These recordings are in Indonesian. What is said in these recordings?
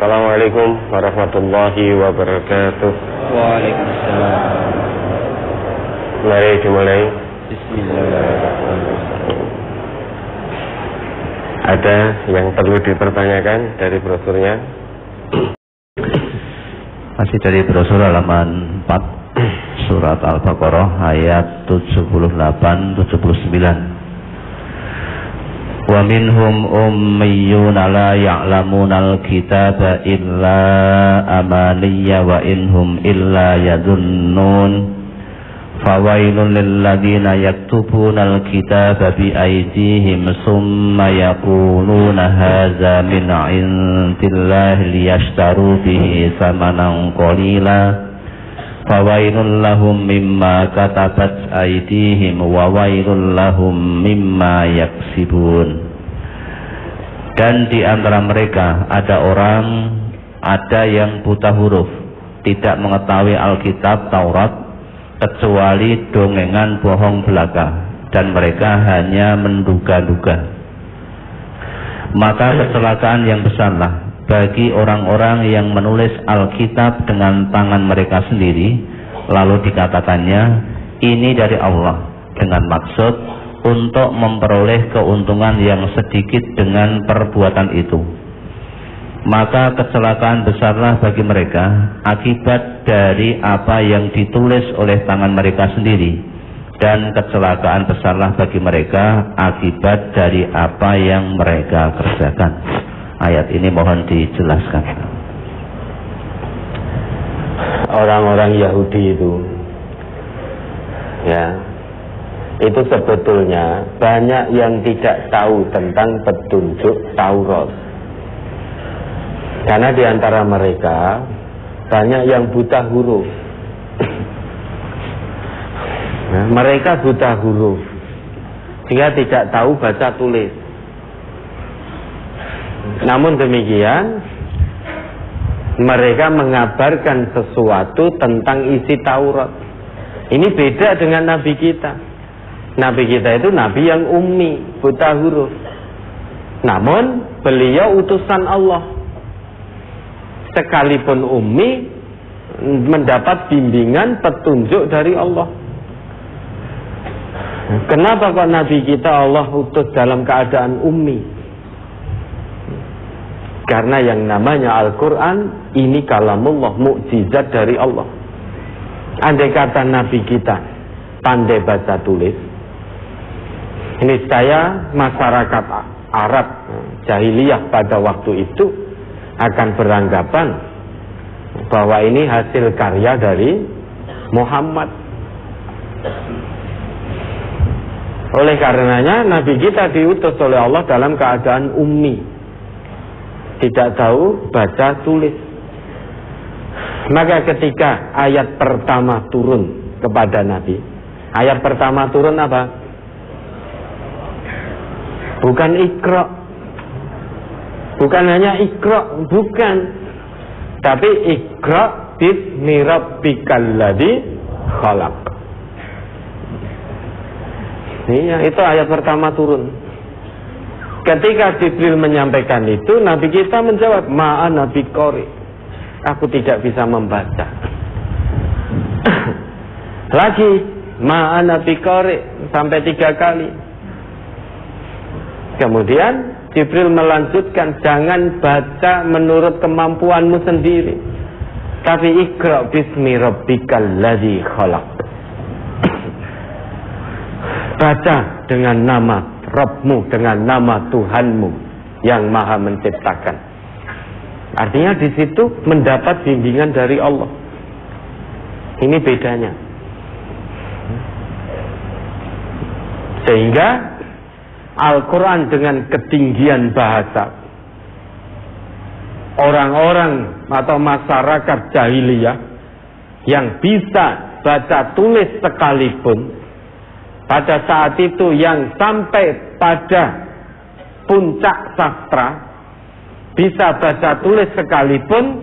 Assalamualaikum warahmatullahi wabarakatuh. Waalaikumsalam. Mari dimulai. Bismillahirrahmanirrahim. Ada yang perlu dipertanyakan dari brosurnya? Masih dari brosur halaman 4 surat Al-Baqarah ayat 78-79. Wa minhum ummiyuna la ya'lamunal kitaba illa amaniyya wa inhum illa yadhunnun fawailun lilladhina yaktubunal kitaba bi aydihim summa yaquluna hadza min 'indillahi liyashtaru bihi samanan qalila fawailun lahum mimma katabat aydihim wa wailun lahum mimma yaksibun. Dan di antara mereka ada yang buta huruf, tidak mengetahui Alkitab Taurat kecuali dongengan bohong belaka, dan mereka hanya menduga-duga. Maka kecelakaan yang besarlah bagi orang-orang yang menulis Alkitab dengan tangan mereka sendiri, lalu dikatakannya ini dari Allah, dengan maksud untuk memperoleh keuntungan yang sedikit dengan perbuatan itu. Maka kecelakaan besarlah bagi mereka akibat dari apa yang ditulis oleh tangan mereka sendiri, dan kecelakaan besarlah bagi mereka akibat dari apa yang mereka kerjakan. Ayat ini mohon dijelaskan. Orang-orang Yahudi itu, ya, itu sebetulnya banyak yang tidak tahu tentang petunjuk Taurat. Karena di antara mereka banyak yang buta huruf. Nah, mereka buta huruf, sehingga tidak tahu baca tulis. Namun demikian, mereka mengabarkan sesuatu tentang isi Taurat. Ini beda dengan Nabi kita. Nabi kita itu Nabi yang ummi, buta huruf. Namun beliau utusan Allah. Sekalipun ummi, mendapat bimbingan petunjuk dari Allah. Kenapa kok Nabi kita Allah utus dalam keadaan ummi? Karena yang namanya Al-Quran ini kalamullah, mukjizat dari Allah. Andai kata Nabi kita pandai baca tulis, ini saya masyarakat Arab jahiliyah pada waktu itu akan beranggapan bahwa ini hasil karya dari Muhammad. Oleh karenanya Nabi kita diutus oleh Allah dalam keadaan ummi, tidak tahu baca tulis. Maka ketika ayat pertama turun kepada Nabi, ayat pertama turun apa? Bukan Iqra, bukan hanya Iqra, bukan, tapi Iqra bismi rabbikal ladzi khalaq. Iya, itu ayat pertama turun. Ketika Jibril menyampaikan itu, Nabi kita menjawab, ma'ana biqori, aku tidak bisa membaca. Lagi, ma'ana biqori, sampai 3 kali. Kemudian Jibril melanjutkan, jangan baca menurut kemampuanmu sendiri, tapi Iqra bismi rabbikal ladzi khalaq. Baca dengan nama Rabbmu, dengan nama Tuhanmu yang maha menciptakan. Artinya di situ mendapat bimbingan dari Allah. Ini bedanya. Sehingga Al-Quran dengan ketinggian bahasa, orang-orang atau masyarakat jahiliyah yang bisa baca tulis sekalipun, pada saat itu yang sampai pada puncak sastra, bisa baca tulis sekalipun,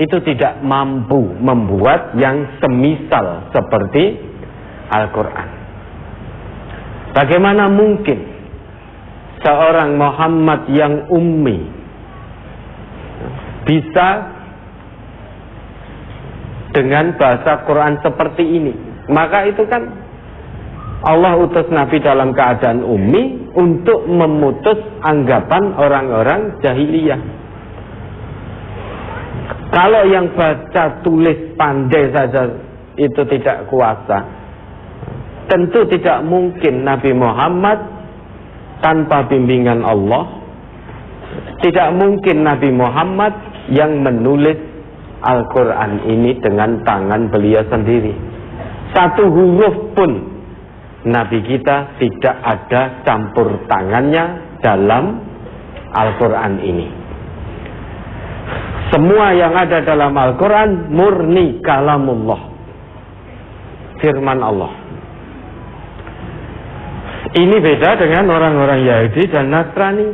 itu tidak mampu membuat yang semisal seperti Al-Quran. Bagaimana mungkin seorang Muhammad yang ummi bisa dengan bahasa Quran seperti ini, maka itu kan Allah utus Nabi dalam keadaan ummi untuk memutus anggapan orang-orang jahiliyah. Kalau yang baca tulis pandai saja itu tidak kuasa, tentu tidak mungkin Nabi Muhammad tanpa bimbingan Allah. Tidak mungkin Nabi Muhammad yang menulis Al-Quran ini dengan tangan beliau sendiri. Satu huruf pun Nabi kita tidak ada campur tangannya dalam Al-Quran ini. Semua yang ada dalam Al-Quran murni kalamullah, firman Allah. Ini beda dengan orang-orang Yahudi dan Nasrani.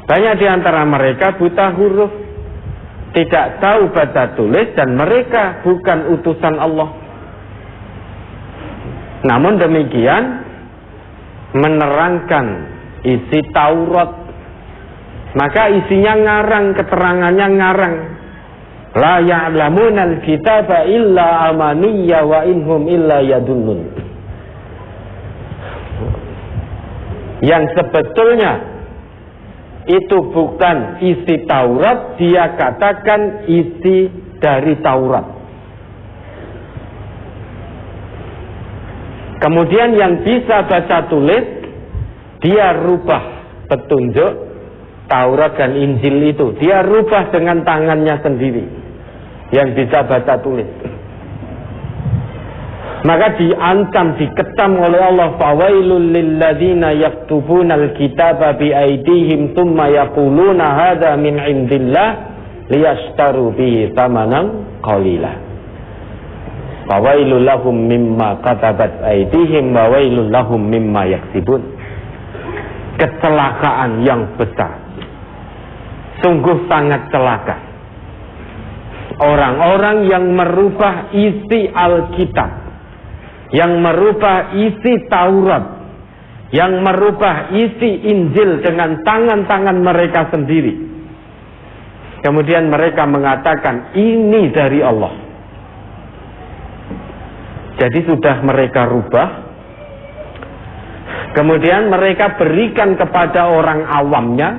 Banyak di antara mereka buta huruf, tidak tahu baca tulis, dan mereka bukan utusan Allah. Namun demikian menerangkan isi Taurat, maka isinya ngarang, keterangannya ngarang. La ya'lamunal kitaba illa amaniyya wa inhum illa yadunnun. Yang sebetulnya itu bukan isi Taurat, dia katakan isi dari Taurat. Kemudian yang bisa baca tulis, dia rubah petunjuk Taurat dan Injil itu, dia rubah dengan tangannya sendiri. Yang bisa baca tulis, maka diancam, diketam oleh Allah, fawailul lilladzina yaktubunal kitaba biaidihim thumma yaquluna hadza min indillah liyashtaru bihi thamanan qalila. Fawailul lahum mimma katabat aydihim wa wailul lahum mimma yaksibun. Kecelakaan yang besar, sungguh sangat celaka orang-orang yang merubah isi Alkitab, yang merubah isi Taurat, yang merubah isi Injil dengan tangan-tangan mereka sendiri. Kemudian mereka mengatakan ini dari Allah. Jadi sudah mereka rubah, kemudian mereka berikan kepada orang awamnya,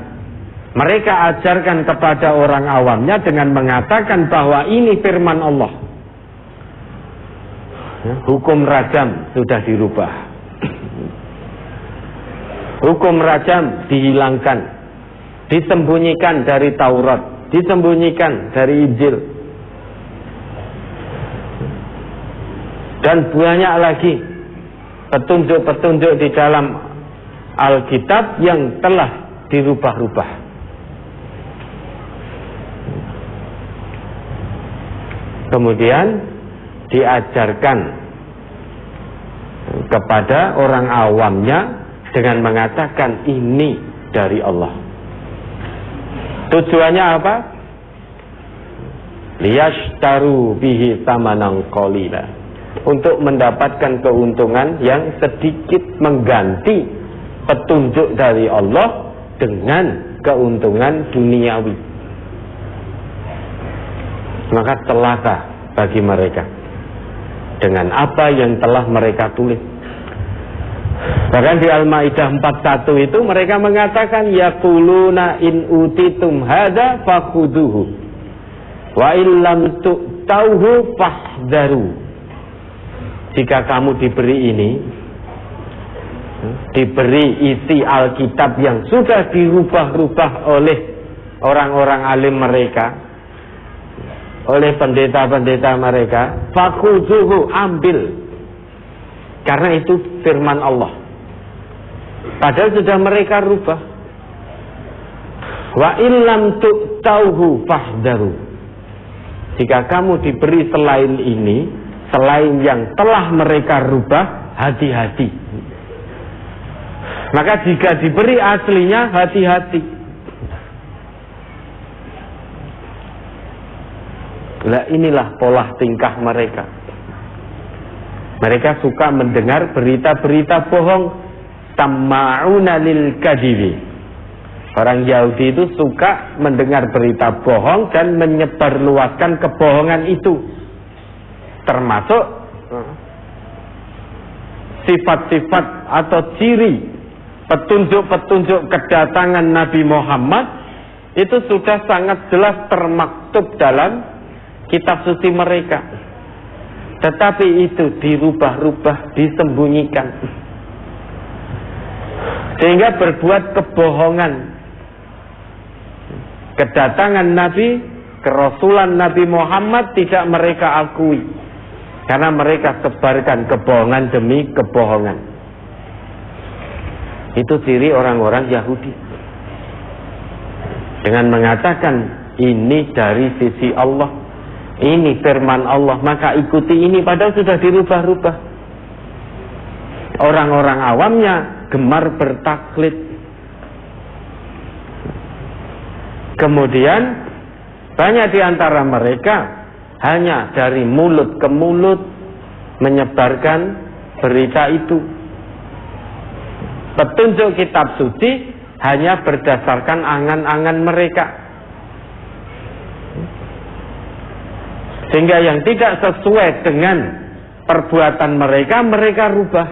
mereka ajarkan kepada orang awamnya dengan mengatakan bahwa ini firman Allah. Hukum rajam sudah dirubah, hukum rajam dihilangkan, disembunyikan dari Taurat, disembunyikan dari Injil, dan banyak lagi petunjuk-petunjuk di dalam Alkitab yang telah dirubah-rubah. Kemudian diajarkan kepada orang awamnya dengan mengatakan ini dari Allah. Tujuannya apa? Liyashtaru bihi thamanan qalila, untuk mendapatkan keuntungan yang sedikit, mengganti petunjuk dari Allah dengan keuntungan duniawi. Maka celaka bagi mereka dengan apa yang telah mereka tulis. Bahkan di Al-Maidah 41 itu mereka mengatakan yaquluna in utitum hadza fakhuduhu wa illam tu'tauhu fahdharu. Jika kamu diberi ini, diberi isi Alkitab yang sudah dirubah-rubah oleh orang-orang alim mereka, oleh pendeta-pendeta mereka, fakhuzuhu, ambil, karena itu firman Allah. Padahal sudah mereka rubah. Wa illam tu'tauhu fahdharu. Jika kamu diberi selain ini, selain yang telah mereka rubah, hati-hati. Maka jika diberi aslinya, hati-hati. Lah inilah pola tingkah mereka. Mereka suka mendengar berita-berita bohong. Tamma'una lil kadhibi Orang Yahudi itu suka mendengar berita bohong dan menyebarluaskan kebohongan itu. Termasuk sifat-sifat atau ciri petunjuk-petunjuk kedatangan Nabi Muhammad itu sudah sangat jelas termaktub dalam kitab suci mereka. Tetapi itu dirubah-rubah, disembunyikan, sehingga berbuat kebohongan. Kedatangan Nabi, kerasulan Nabi Muhammad tidak mereka akui, karena mereka sebarkan kebohongan demi kebohongan. Itu ciri orang-orang Yahudi. Dengan mengatakan ini dari sisi Allah, ini firman Allah, maka ikuti ini, padahal sudah dirubah-rubah. Orang-orang awamnya gemar bertaklid. Kemudian banyak di antara mereka hanya dari mulut ke mulut menyebarkan berita itu. Petunjuk kitab suci hanya berdasarkan angan-angan mereka, sehingga yang tidak sesuai dengan perbuatan mereka, mereka rubah.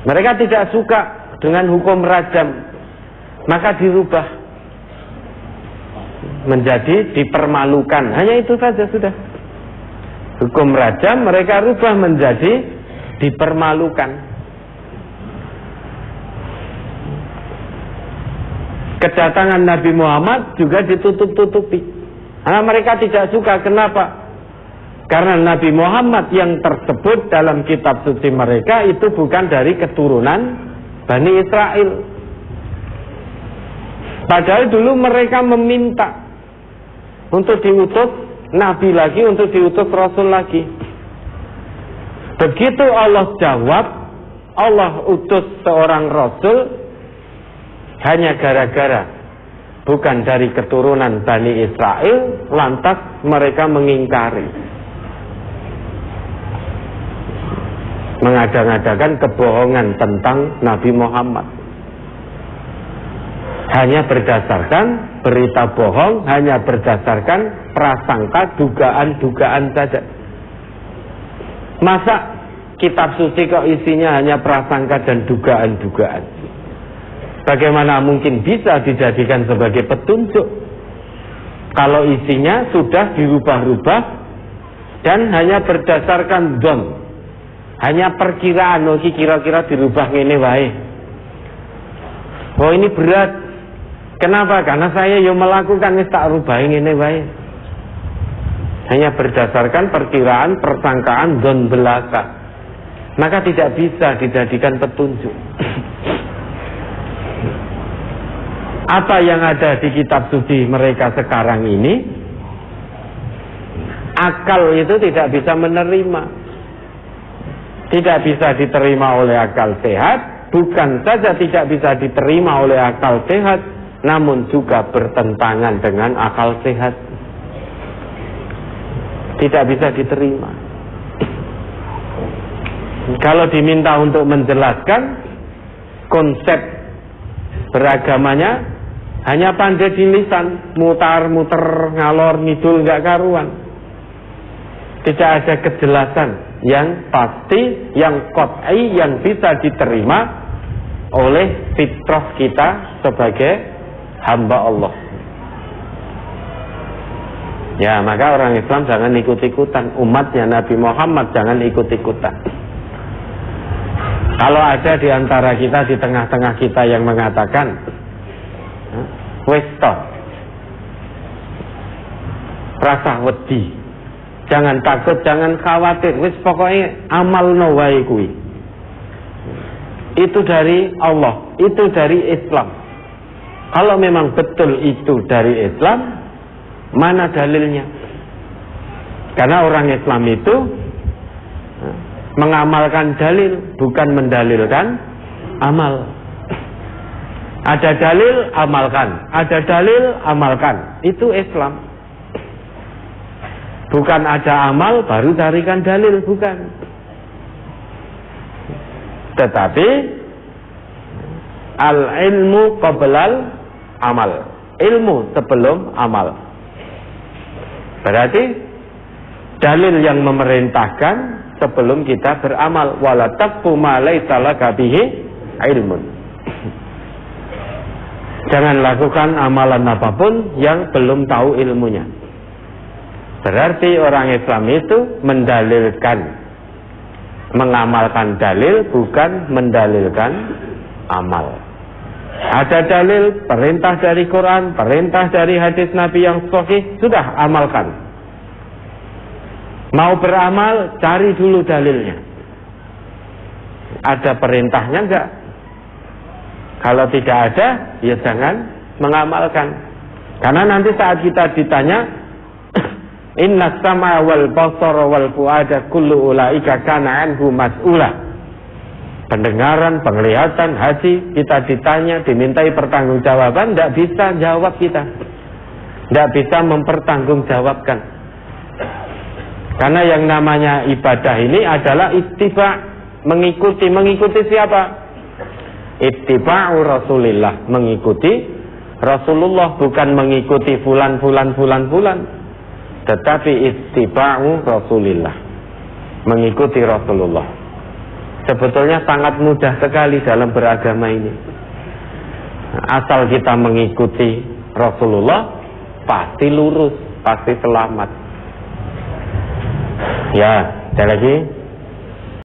Mereka tidak suka dengan hukum rajam, maka dirubah menjadi dipermalukan. Hanya itu saja sudah. Hukum rajam mereka rubah menjadi dipermalukan. Kedatangan Nabi Muhammad juga ditutup-tutupi, karena mereka tidak suka. Kenapa? Karena Nabi Muhammad yang tersebut dalam kitab suci mereka itu bukan dari keturunan Bani Israel. Padahal dulu mereka meminta untuk diutus Nabi lagi, untuk diutus Rasul lagi. Begitu Allah jawab, Allah utus seorang Rasul hanya gara-gara bukan dari keturunan Bani Israel, lantas mereka mengingkari, mengada-ngadakan kebohongan tentang Nabi Muhammad. Hanya berdasarkan berita bohong, hanya berdasarkan prasangka, dugaan-dugaan saja. Masa kitab suci kok isinya hanya prasangka dan dugaan-dugaan? Bagaimana mungkin bisa dijadikan sebagai petunjuk kalau isinya sudah dirubah-rubah dan hanya berdasarkan dzon, hanya perkiraan? Oh, kira-kira dirubah ngene wae. Oh, ini berat. Kenapa? Karena saya yang melakukan, wis tak rubah ngene wae. Hanya berdasarkan perkiraan, persangkaan, dzon belaka, maka tidak bisa dijadikan petunjuk. Apa yang ada di kitab suci mereka sekarang ini, akal itu tidak bisa menerima. Tidak bisa diterima oleh akal sehat. Bukan saja tidak bisa diterima oleh akal sehat, namun juga bertentangan dengan akal sehat. Tidak bisa diterima. Kalau diminta untuk menjelaskan konsep beragamanya, hanya pandai di lisan, mutar-muter, ngalor ngidul nggak karuan. Tidak ada kejelasan yang pasti, yang qat'i, yang bisa diterima oleh fitrah kita sebagai hamba Allah. Ya, maka orang Islam jangan ikut-ikutan, umatnya Nabi Muhammad jangan ikut-ikutan. Kalau ada di antara kita, di tengah-tengah kita yang mengatakan wis toh, rasa wedi, jangan takut, jangan khawatir, wis pokoknya amalno wae kuwi. Itu dari Allah, itu dari Islam. Kalau memang betul itu dari Islam, mana dalilnya? Karena orang Islam itu mengamalkan dalil, bukan mendalilkan amal. Ada dalil, amalkan. Ada dalil, amalkan. Itu Islam. Bukan ada amal, baru carikan dalil, bukan. Tetapi Al-ilmu qoblal amal. Ilmu sebelum amal. Berarti dalil yang memerintahkan sebelum kita beramal. Wala taqfu ma laysa laka bihi ilmun. Jangan lakukan amalan apapun yang belum tahu ilmunya. Berarti orang Islam itu mendalilkan, mengamalkan dalil, bukan mendalilkan amal. Ada dalil, perintah dari Quran, perintah dari hadis Nabi yang sahih, sudah amalkan. Mau beramal, cari dulu dalilnya. Ada perintahnya enggak? Kalau tidak ada, ya jangan mengamalkan. Karena nanti saat kita ditanya, inna sama wal basara wal fuada kullu ulaika kana anhu mas'ula. Pendengaran, penglihatan, hati, kita ditanya, dimintai pertanggungjawaban, tidak bisa jawab kita. Tidak bisa mempertanggungjawabkan. Karena yang namanya ibadah ini adalah ittiba, mengikuti. Mengikuti siapa? Ittiba'u Rasulillah, mengikuti Rasulullah, bukan mengikuti fulan, tetapi ittiba'u Rasulillah, mengikuti Rasulullah. Sebetulnya sangat mudah sekali dalam beragama ini. Asal kita mengikuti Rasulullah, pasti lurus, pasti selamat. Ya, ada lagi.